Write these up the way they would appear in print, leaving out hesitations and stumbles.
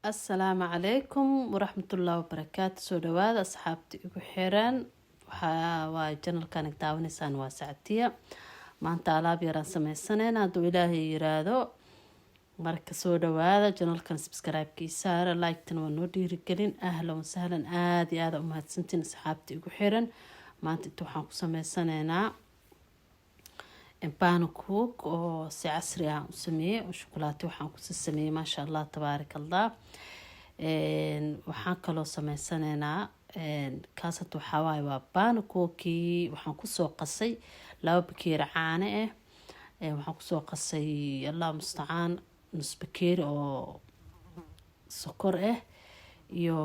السلام عليكم ورحمة الله وبركاته. سو دواad asxaabta igu xiran waa channelkan daawaneysaan waa Sacdiya. maanta alaab yaraan sameysanayna haduu Ilaahay yiraahdo. marka soo dhawaada channelkan subscribe-kiisa saara, like-tan waa noo dhiirigelin. ahlan wa sahlan, aad iyo aad u mahadsantiin asxaabta igu xiran. maanta inta waxaan ku sameysanaynaa pancake oo si casri ah u sameeyay oo shukulaato waxaan ku sameeyay ma sha Allah tabarakallah. waxaan kaloo sameysanaynaa kaasat waxa waaye waa pancake waxaan ku soo qasay 2 bakeeri caano ah. waxaan ku soo qasay Allah musta'aan nus bakeeri oo sokor ah iyo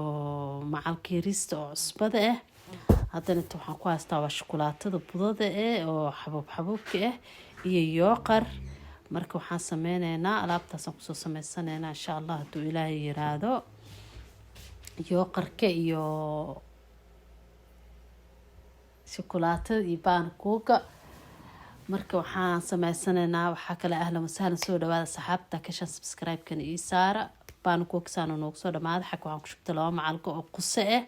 macalkeerista oo cusbada ah. haddana inta waxaan ku haystaa waa shukulaatada budada oo xabub-xabubka ah iyo yooqar. marka waxaan sameynaynaa alaabtaas aan kusoo sameysanaynaa insha Allah haduu Ilaahay yiraahdo. yooqarka iyo shukulaatada iyo pancake marka waxaan sameysanaynaa waxa kale ahlan wa sahlan. soo dhawaada saxaabta ka subscribe-kan ii saara. pancake saan noogu soo dhamaada xaq waxaan ku shubtay 2 macalqo oo quse ah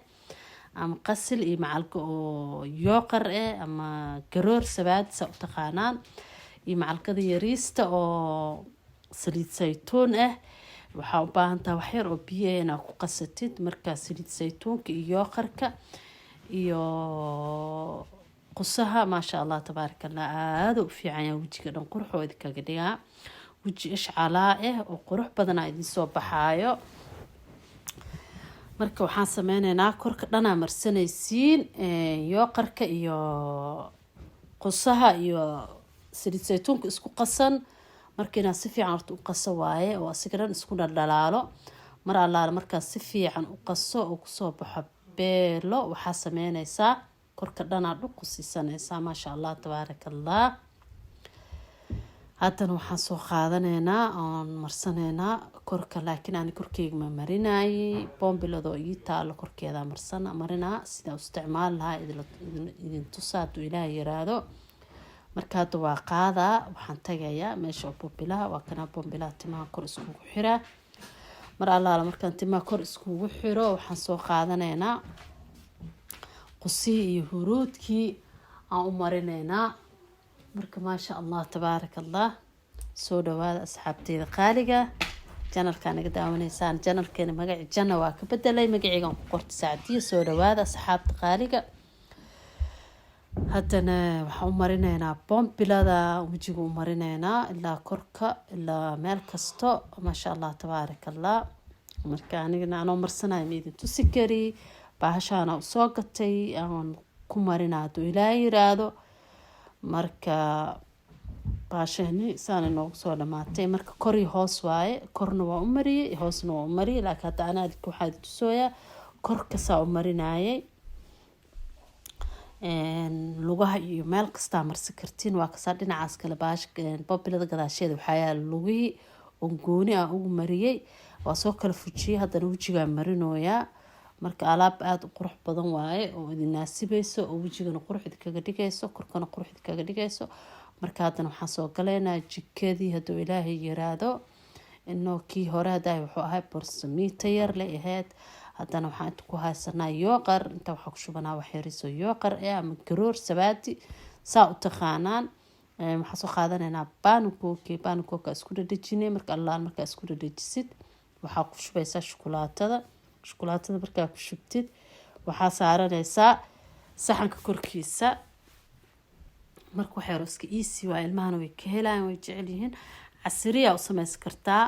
ama qasil iyo macalqo oo yooqar ama garoor sabaad sa u taqaanaan iyo macalqada yariista oo saliid saytuun ah. waxaa u baahan tahay wax yar oo biyo ah inaad ku qasatid. marka saliid saytuunka iyo yooqarka iyo qusaha ma sha Allah tabarakallah aad u fiican yahay wajiga dhan qurxood kaga dhigaa. waji ishcalaa oo qurux badan idin soo baxaayo. marka waxaan sameynaynaa korka dhana marsanaysiin yooqarka iyo qusaha iyo saliid saytuunka isku qasan. markina si fiican u qaso waaye oo asigaran isku dhalaalo. mar allaala marka si fiican u qaso oo ku soo baxo beelo waxa sameynaysaa korka dhana dhuq ku siisanaysaa ma sha Allah tabarakallah. haddana waxaan soo qaadanaynaa oo marsanaynaa korka, laakiin aan korkeyga ma marinaayay bombilada ii taalo korkeeda marinaa sida u isticmaal lahaa idin tusaa haduu Ilaahay yiraahdo. marka hadda waa qaadaa waxaan tagayaa meesha bombilaha waa kana bombilaha timaha kor iskugu xiraa. mar allaala markaan timaha kor iskugu xiro waxaan soo qaadanaynaa qusii iyo huruudkii aan u marinaynaa. marka ma sha Allah tabarakallah. soo dhawaada asxaabteeda qaaliga channelkan naga daawaneysaan. channelkeena magaci janna waa ka bedelay magaciigan ku qortay Sacdiya. soo dhawaada asxaabta qaaliga. haddana waxaan u marinaynaa bombilada wajiga u marinaynaa ilaa korka ilaa meel kasto ma sha Allah tabarakallah. marka anigana aan marsanayo meedin tusi kari baahashaana u soo gatay aan ku marinaa haduu Ilaahay yiraahdo. marka baashani saan noogu soo dhamaatay. marka kor iyo hoos waaye, korna waa u mariyay hoosna waa u mariyay, laakiin hadda ana waxaa tusooyaa korka saa u marinaayay. lugaha iyo meel kasta marsi kartiin waa ka dhinacaas kale bombilada gadaasheeda waxaa yaal lugihii oo gooni ah ugu mariyay waa soo kala fujiyay. haddana wajiga marinooyaa. marka alaab aad u qurux badan waaye oo idin naasibayso oo wajigana qurux kaga dhigayso korkana qurux kaga dhigayso. marka haddana waxaan soo galeynaa jikadii haduu Ilaahay yiraahdo. inoo kii hore haday wuxuu ahay borsamiita yar la ahayd. haddana waxaan ku haysanaa yooqar. inta waxaan ku shubanaa wax yariso yooqar ama garoor sabaadi saa u taqaanaan. waxaan soo qaadanaynaa pancake isku dhadhajinay. marka allaal marka isku dhadhajisid waxaa ku shubaysaa shukulaatada markaa ku shubtid waxaa saaranaysaa saxanka korkiisa. marka waxa yar iska easy waa ilmahana way ka helayaan way jecel yihiin. casriya u sameys kartaa,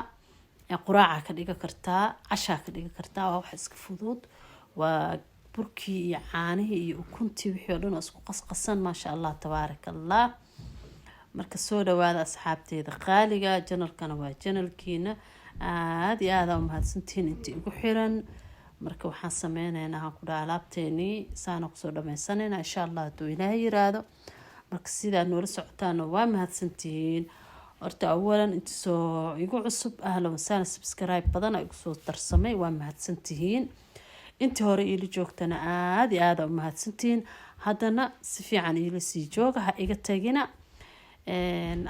quraaca ka dhiga kartaa, casha ka dhiga kartaa. waa wax iska fudud. waa burkii iyo caanihii iyo ukuntii wixii oo dhan isku qasqasan ma sha Allah tabarakallah. marka soo dhawaada asxaabteeda qaaliga. channelkana waa channelkiina aad iyo aad u mahadsantiin inta igu xiran. marka waxaan sameynaynaa ku alaabteeni saana ku soo dhameysanaynaa insha Allah haduu Ilaahay yiraahdo. marka sida noola socotaan waa mahadsantiin. horta awalan inta soo igu cusub ahlan wa sahlan subscribe badan ay soo darsamay waa mahadsantiin. inta hore ila joogtana aad iyo aad u mahadsantiin. haddana si fiican ila sii jooga ha iga tagina.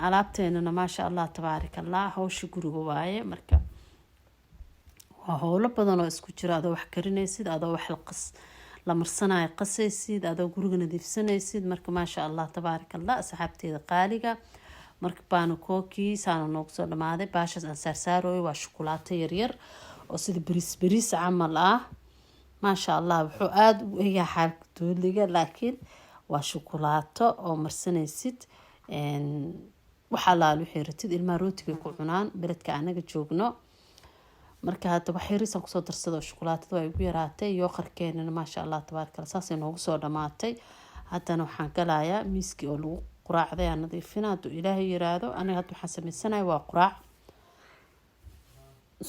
alaabteena ma sha Allah tabarakallah hawsha guriga waaye. marka waa howlo badan oo isku jira adoo wax karinaysid adoo wax la marsanayo qasaysid adoo guriga nadiifsanaysid marka maasha allah tabaaraka allah asxaabteeda qaaliga marka baanu kookii saana noogu soo dhamaaday baashaas aan saarsaaroyo waa shukulaato yaryar oo sida bariis camal ah maasha allah wuxuu aada u egaa xaalka dooliga laakiin waa shukulaato oo marsanaysid waxaa laal wixii ratid ilmaha rootiga ku cunaan beledka anaga joogno marka hadda wax yariisaan kusoo darsado shukulaatada waa igu yaraatay yooqarkeenana maasha allah tabaaraka allah saasay noogu soo dhamaatay haddana waxaan galayaa miiskii oo lagu quraacday aan nadiifina hadduu ilaahay yiraahdo aniga hadda waxaan samaysanaya waa quraac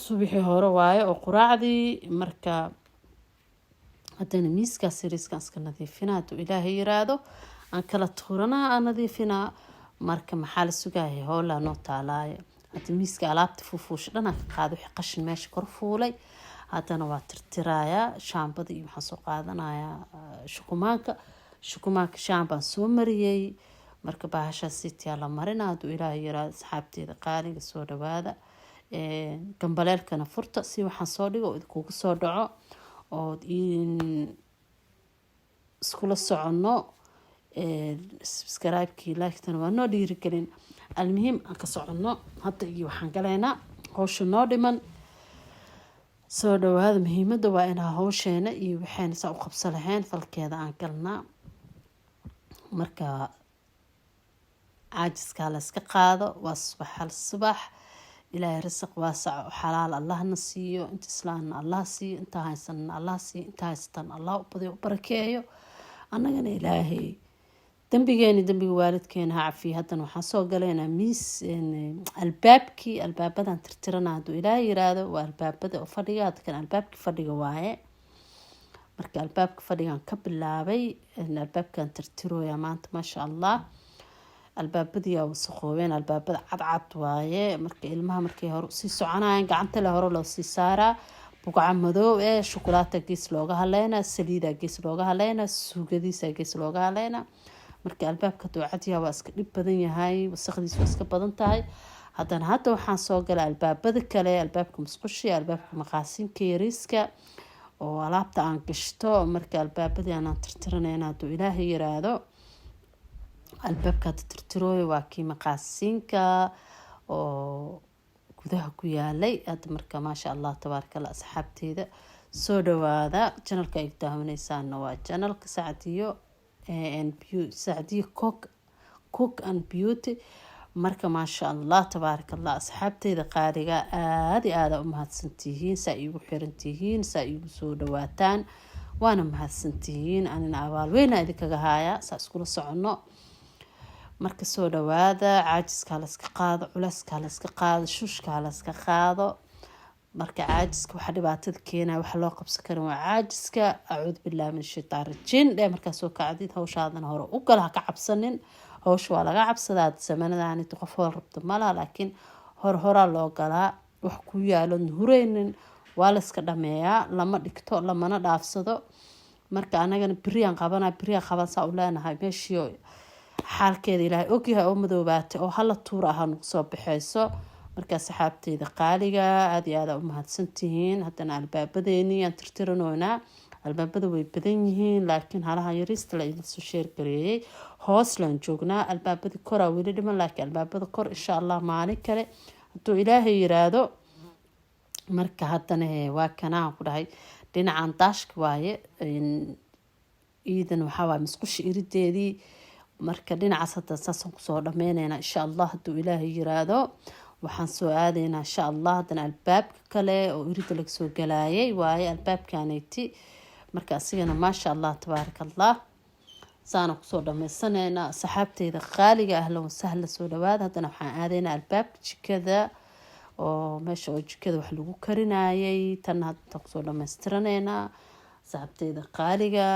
subaxii hore waaye oo quraacdii marka haddana miiskaas yariiskaan iska nadiifina hadduu ilaahay yiraahdo aan kala tuuranaa aan nadiifinaa marka maxaa la sugaya howlaa noo taalaaye hadda miiska alaabta fuufuusha dhanaan ka qaado wixii qashin meesha kor fuulay haddana waa tirtirayaa shaambada iyo waxaan soo qaadanayaa shukumaanka shaambaan soo mariyey marka baahashaas sitiyaa la marina hadduu ilaahay yiraahdo asxaabteeda qaaliga soo dhawaada gambaleelkana furta si waxaan soo dhigo oo idinkugu soo dhaco oo iskula soconno subscribe-kii like-tana waa noo dhiirigelin almuhiim aan ka soconno hadda iyo waxaan galaynaa howsha noo dhiman soo dhawaada muhiimada waa inaa howsheena iyo waxayna saa u qabso lahayn falkeeda aan galnaa marka caajiskaa la iska qaado waa subax hal subax ilaahay rasiq waasac oo xalaal allahna siiyo inta islaamna allah siiyo inta haysanna allah siiyo inta haysatan allah u badiyo u barakeeyo annagana ilaahay dambiga waalidkeena ha cafiyo haddana waxaan soo galaynaa miis albaabadan tirtirana hadduu ilaahay yiraahdo waa albaabada oo fadhiga hadda kan albaabkii fadhiga waaye marka albaabka fadhigan ka bilaabay albaabkan tirtirooya maanta maasha allah albaabadii aa wasaqoobeen albaabada cadcad waaye marka ilmaha markay hore usii soconayaan gacanta le hore loo sii saaraa bugca madoob shukulaata gees looga haleynaa saliida gees looga haleynaa suugadiisa gees looga haleynaa marka albaabka duucadiya waa iska dhib badan yahay wasaqdiis waa iska badan tahay haddana hadda waxaan soo galay albaabada kale albaabka musqushi albaabka maqaasinka yariiska oo alaabta aan gashto marka albaabadii aanaan tirtiranayna hadduu ilaahay yiraahdo albaabka hadda tirtirooyo waa kii maqaasinka oo gudaha ku yaalay hadda marka maasha allah tabaaraka allah asxaabteeda soo dhawaada janalka ay daawanaysaana waa janalka sacdiyo cook and beauty marka maasha allah tabaaraka allah asxaabteeda qaaliga aada iyo aada u mahadsantihiin saa iigu xirantihiin saa iigu soo dhawaataan waana mahadsantihiin anina abaal weyna idinkaga haaya saa iskula soconno marka soo dhawaada caajiskaa layska qaado culeyskaa layska qaado shuushkaa layska qaado marka caajiska waxa dhibaatada keenaya waxa loo qabsan karin waa caajiska acuud billahi min shaytaan rajiim markaa soo kacdid hawshaadana hore u gala ha ka cabsanin hawsha waa laga cabsadaa zamanadaan inta qof hor rabto malaha laakiin horaa loo galaa wax ku yaalo hureynin waa layska dhameeyaa lama dhigto lamana dhaafsado marka anagana biriyaan qaban saa u leenahay meeshii xaalkeeda ilaahay ogyahay oo madoobaatay oo hala tuur aha nagu soo baxayso markaa saxaabteyda qaaliga aada iyo aada u mahadsantihiin haddana albaabadeeni aan tirtiranoynaa albaabada way badan yihiin laakiin halaha yariista la idinsoo sheergareeyey hooslaan joognaa albaabadii koraa weli dhiman laakiin albaabada kor insha allah maalin kale hadduu ilaahay yiraahdo marka haddana waa kanaan ku dhahay dhinacan daashka waaye iidan waxaawaaye musqusha irideedii marka dhinacaas hadda saasaan kusoo dhameyneynaa insha allah hadduu ilaahay yiraahdo waxaan soo aadaynaa insha allah haddana albaabka kale oo irida laga soo galaayay waaye albaabkaanayti marka asigana maasha allah tabaaraka allah saana kusoo dhameysaneynaa saxaabteyda qaaliga ahlan wasahla soo dhawaada haddana waxaan aadaynaa albaabka jikada oo meesha oo jikada wax lagu karinayay tanna hadda kusoo dhameystiraneyna saxaabteyda qaaliga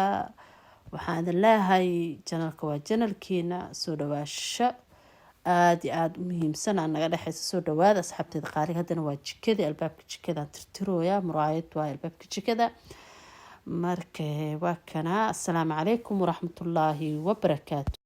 waxaan idin leeyahay janalka waa janalkiina soo dhawaasho aada iyo aada u muhiimsan aa naga dhexeysa soo dhawaada asxaabteeda qaaliga haddana waa jikadii albaabka jikada tirtirooya muraayad waa albaabka jikada marka waa kana assalaamu calaykum waraxmatullaahi wabarakaatu